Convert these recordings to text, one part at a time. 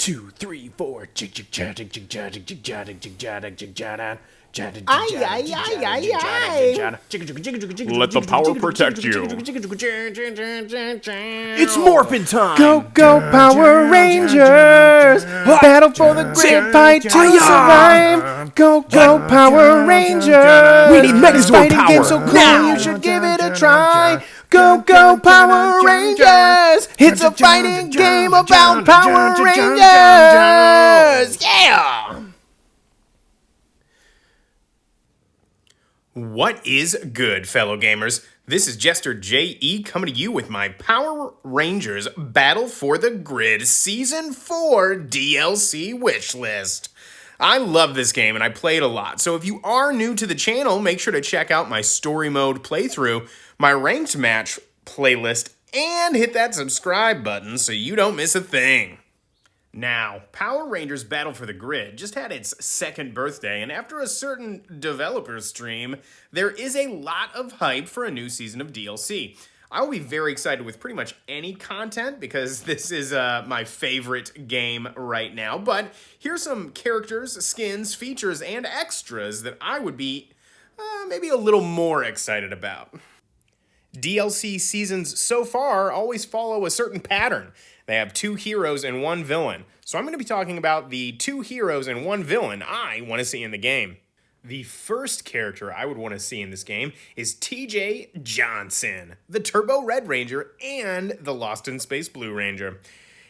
2, 3, 4. Ay, ay, ay, ay, ay. Let the power protect you. It's morphin' time. Go, go, Power Rangers! Battle for the grid, fight to survive! Go, go, Power Rangers! We need Megazord Fighting power game so cool, now. you should give it a try! Go, go, Power Rangers! It's a fighting game about Power Rangers! Yeah! What is good, fellow gamers? This is Jester J.E. coming to you with my Power Rangers Battle for the Grid Season 4 DLC wishlist. I love this game and I play it a lot, so if you are new to the channel, make sure to check out my story mode playthrough, my ranked match playlist, and hit that subscribe button so you don't miss a thing. Now, Power Rangers Battle for the Grid just had its second birthday, and after a certain developer stream, there is a lot of hype for a new season of DLC. I will be very excited with pretty much any content because this is my favorite game right now, but here's some characters, skins, features, and extras that I would be maybe a little more excited about. DLC seasons so far always follow a certain pattern. They have 2 heroes and 1 villain. So I'm going to be talking about the 2 heroes and 1 villain I want to see in the game. The first character I would want to see in this game is TJ Johnson, the Turbo Red Ranger and the Lost in Space Blue Ranger.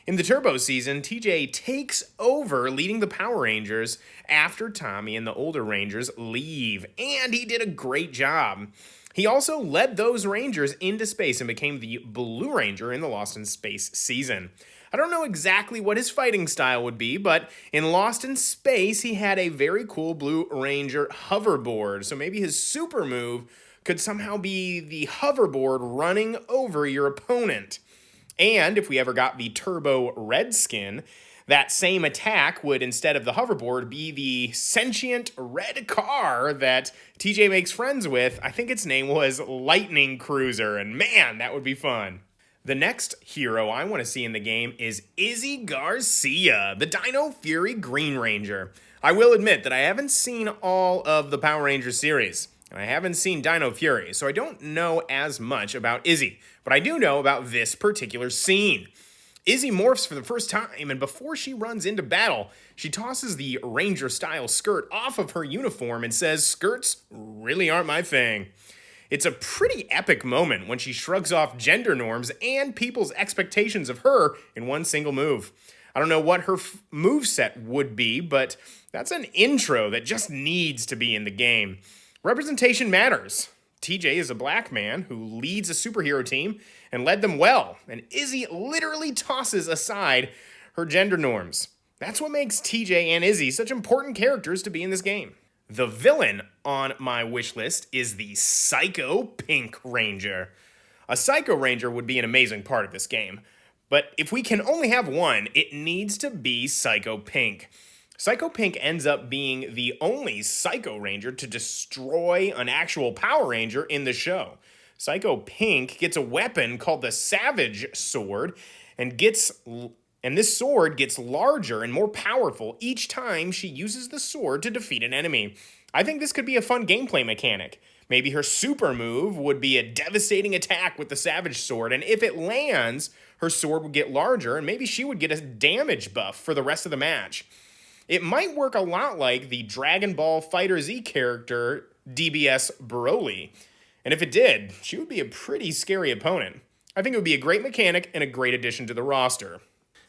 In the Turbo season, TJ takes over leading the Power Rangers after Tommy and the older Rangers leave, and he did a great job. He also led those Rangers into space and became the Blue Ranger in the Lost in Space season. I don't know exactly what his fighting style would be, but in Lost in Space, he had a very cool Blue Ranger hoverboard, so maybe his super move could somehow be the hoverboard running over your opponent. And if we ever got the Turbo Red skin, that same attack would, instead of the hoverboard, be the sentient red car that TJ makes friends with. I think its name was Lightning Cruiser, and man, that would be fun. The next hero I want to see in the game is Izzy Garcia, the Dino Fury Green Ranger. I will admit that I haven't seen all of the Power Rangers series, and I haven't seen Dino Fury, so I don't know as much about Izzy, but I do know about this particular scene. Izzy morphs for the first time, and before she runs into battle, she tosses the Ranger-style skirt off of her uniform and says, "Skirts really aren't my thing." It's a pretty epic moment when she shrugs off gender norms and people's expectations of her in one single move. I don't know what her moveset would be, but that's an intro that just needs to be in the game. Representation matters. TJ is a black man who leads a superhero team and led them well, and Izzy literally tosses aside her gender norms. That's what makes TJ and Izzy such important characters to be in this game. The villain on my wish list is the Psycho Pink Ranger. A Psycho Ranger would be an amazing part of this game, but if we can only have one, it needs to be Psycho Pink. Psycho Pink ends up being the only Psycho Ranger to destroy an actual Power Ranger in the show. Psycho Pink gets a weapon called the Savage Sword, and this sword gets larger and more powerful each time she uses the sword to defeat an enemy. I think this could be a fun gameplay mechanic. Maybe her super move would be a devastating attack with the Savage Sword, and if it lands, her sword would get larger, and maybe she would get a damage buff for the rest of the match. It might work a lot like the Dragon Ball FighterZ character, DBS Broly. And if it did, she would be a pretty scary opponent. I think it would be a great mechanic and a great addition to the roster.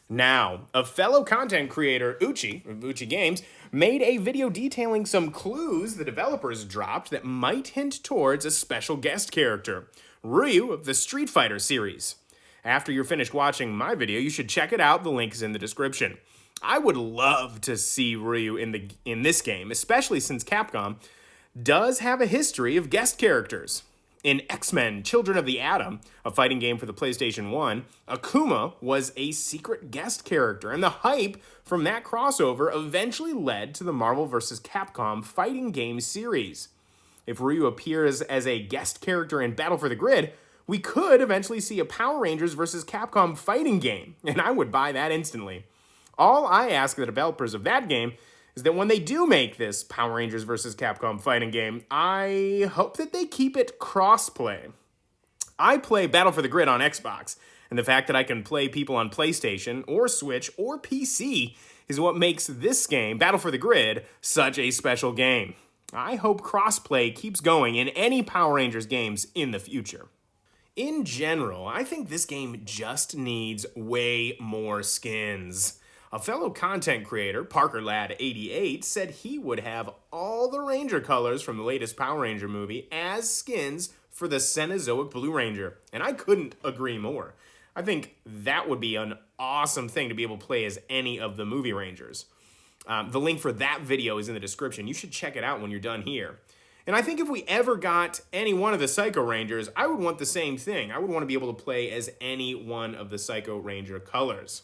Now, a fellow content creator, Uchi, of Uchi Games, made a video detailing some clues the developers dropped that might hint towards a special guest character, Ryu of the Street Fighter series. After you're finished watching my video, you should check it out. The link is in the description. I would love to see Ryu in this game, especially since Capcom does have a history of guest characters. In X-Men Children of the Atom, a fighting game for the PlayStation 1, Akuma was a secret guest character, and the hype from that crossover eventually led to the Marvel vs. Capcom fighting game series. If Ryu appears as a guest character in Battle for the Grid, we could eventually see a Power Rangers vs. Capcom fighting game, and I would buy that instantly. All I ask the developers of that game is that when they do make this Power Rangers vs. Capcom fighting game, I hope that they keep it cross-play. I play Battle for the Grid on Xbox, and the fact that I can play people on PlayStation or Switch or PC is what makes this game, Battle for the Grid, such a special game. I hope crossplay keeps going in any Power Rangers games in the future. In general, I think this game just needs way more skins. A fellow content creator, ParkerLad88, said he would have all the Ranger colors from the latest Power Ranger movie as skins for the Cenozoic Blue Ranger, and I couldn't agree more. I think that would be an awesome thing to be able to play as any of the movie Rangers. The link for that video is in the description. You should check it out when you're done here. And I think if we ever got any one of the Psycho Rangers, I would want the same thing. I would want to be able to play as any one of the Psycho Ranger colors.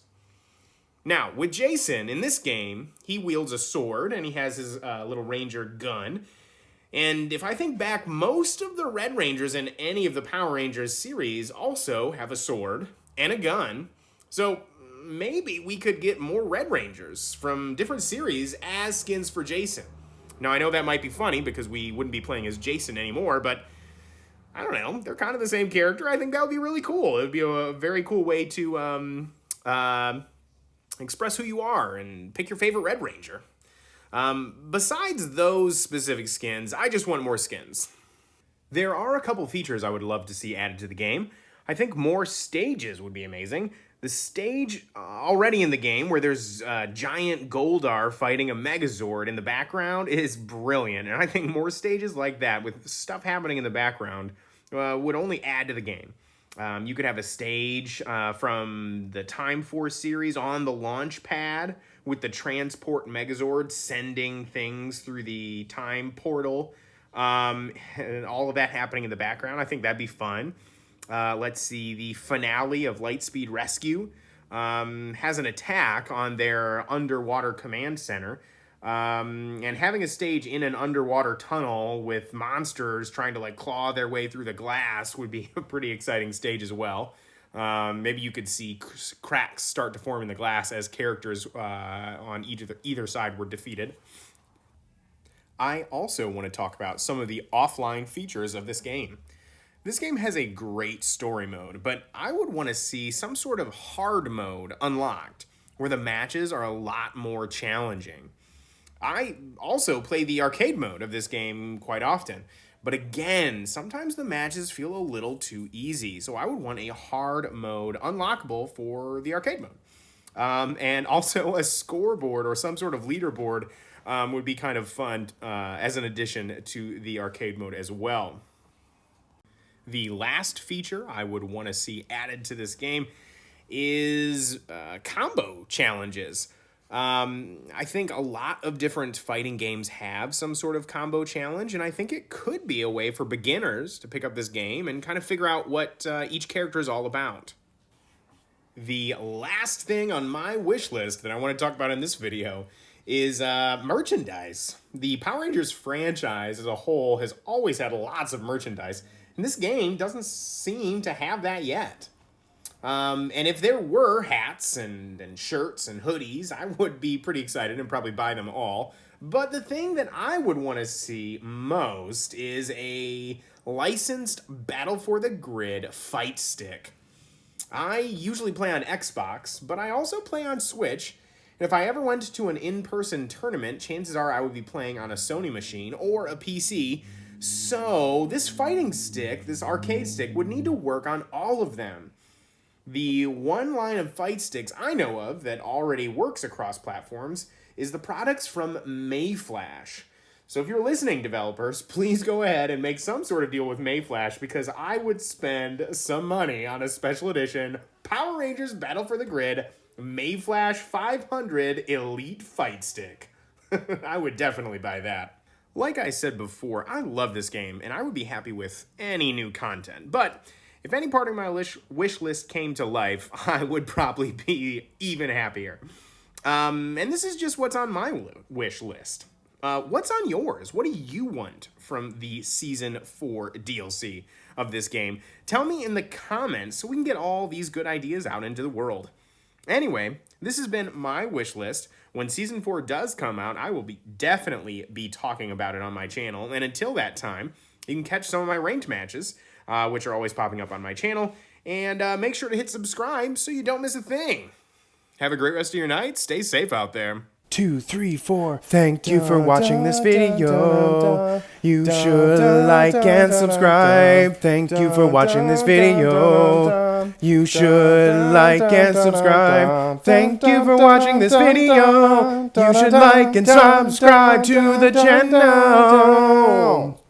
Now, with Jason, in this game, he wields a sword and he has his little Ranger gun. And if I think back, most of the Red Rangers in any of the Power Rangers series also have a sword and a gun. So maybe we could get more Red Rangers from different series as skins for Jason. Now, I know that might be funny because we wouldn't be playing as Jason anymore, but I don't know. They're kind of the same character. I think that would be really cool. It would be a very cool way to express who you are and pick your favorite Red Ranger. Besides those specific skins, I just want more skins. There are a couple features I would love to see added to the game. I think more stages would be amazing. The stage already in the game where there's giant Goldar fighting a Megazord in the background is brilliant. And I think more stages like that with stuff happening in the background would only add to the game. You could have a stage from the Time Force series on the launch pad with the transport Megazord sending things through the time portal. And all of that happening in the background. I think that'd be fun. Let's see, the finale of Lightspeed Rescue has an attack on their underwater command center. And having a stage in an underwater tunnel with monsters trying to claw their way through the glass would be a pretty exciting stage as well. Maybe you could see cracks start to form in the glass as characters on either side were defeated. I also want to talk about some of the offline features of this game. This game has a great story mode, but I would want to see some sort of hard mode unlocked, where the matches are a lot more challenging. I also play the arcade mode of this game quite often, but again, sometimes the matches feel a little too easy, so I would want a hard mode unlockable for the arcade mode. And also a scoreboard or some sort of leaderboard would be kind of fun as an addition to the arcade mode as well. The last feature I would want to see added to this game is combo challenges. I think a lot of different fighting games have some sort of combo challenge, and I think it could be a way for beginners to pick up this game and kind of figure out what each character is all about. The last thing on my wish list that I want to talk about in this video is merchandise. The Power Rangers franchise as a whole has always had lots of merchandise, and this game doesn't seem to have that yet. And if there were hats and shirts and hoodies, I would be pretty excited and probably buy them all. But the thing that I would want to see most is a licensed Battle for the Grid fight stick. I usually play on Xbox, but I also play on Switch. And if I ever went to an in-person tournament, chances are I would be playing on a Sony machine or a PC. So this fighting stick, this arcade stick, would need to work on all of them. The one line of fight sticks I know of that already works across platforms is the products from Mayflash. So if you're listening, developers, please go ahead and make some sort of deal with Mayflash, because I would spend some money on a special edition Power Rangers Battle for the Grid Mayflash 500 Elite Fight Stick. I would definitely buy that. Like I said before, I love this game, and I would be happy with any new content. But if any part of my wish list came to life, I would probably be even happier. And this is just what's on my wish list. What's on yours? What do you want from the Season 4 DLC of this game? Tell me in the comments so we can get all these good ideas out into the world. Anyway, This has been my wish list. When Season 4 does come out, I will definitely be talking about it on my channel. And until that time, you can catch some of my ranked matches, which are always popping up on my channel. And make sure to hit subscribe so you don't miss a thing. Have a great rest of your night. Stay safe out there. 2, 3, 4. Thank you for watching this video. You should like and subscribe. Thank you for watching this video. You should like and subscribe. Thank you for watching this video. You should like and subscribe to the channel.